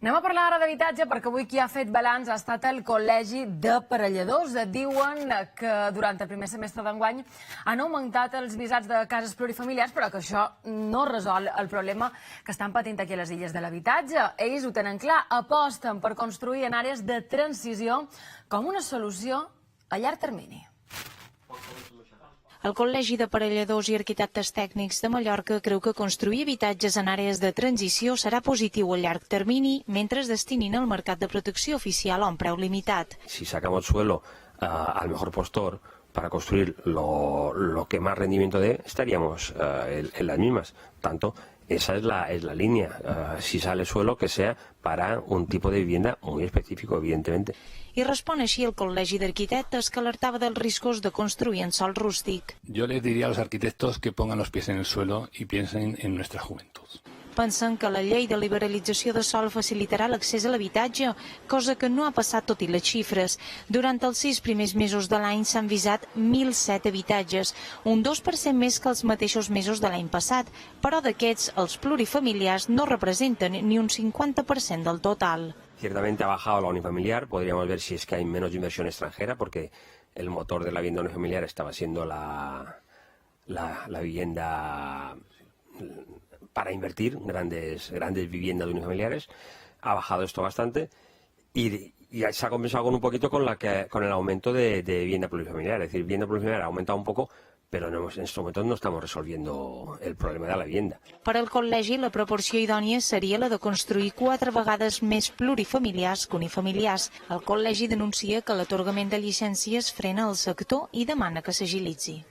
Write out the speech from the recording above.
Anem a parlar ara d'habitatge perquè avui qui ha fet balanç ha estat el Col·legi d'Aparelladors. Diuen que durant el primer semestre d'enguany han augmentat els visats de cases plurifamiliars, però que això no resol el problema que estan patint aquí a les Illes de l'habitatge. Ells ho tenen clar, aposten per construir en àrees de transició com una solució a llarg termini. El Col·legi d'Aparelladors i Arquitectes Tècnics de Mallorca creu que construir habitatges en àrees de transició serà positiu a llarg termini mentre es destinin al mercat de protecció oficial a un preu limitat. Si sacamos suelo al mejor postor para construir lo que más rendimiento dé, estaríamos en las mismas. Tanto, esa es la línea. Si sale suelo, que sea para un tipo de vivienda muy específico, evidentemente. I respon així el Col·legi d'Arquitectes, que alertava dels riscos de construir en sòl rústic. Yo les diría a los arquitectos que pongan los pies en el suelo y piensen en nuestra juventud. Pensen que la llei de liberalització de sòl facilitarà l'accés a l'habitatge, cosa que no ha passat tot i les xifres. Durant els 6 primers mesos de l'any s'han visat 1.007 habitatges, un 2% més que els mateixos mesos de l'any passat, però d'aquests els plurifamiliars no representen ni un 50% del total. Ciertamente ha bajado la unifamiliar, podríamos ver si es que hay menos inversión extranjera, porque el motor de la vivienda unifamiliar estaba siendo la vivienda para invertir, grandes viviendas unifamiliares. Ha bajado esto bastante y se ha compensado con un poquito con el aumento de vivienda plurifamiliar. Es decir, vivienda plurifamiliar ha aumentado un poco, però en estos momentos no estamos resolviendo el problema de la vivienda. Per al Col·legi, la proporció idònia seria la de construir 4 vegades més plurifamiliars que unifamiliars. El Col·legi denuncia que l'atorgament de llicències frena el sector i demana que s'agilitzi.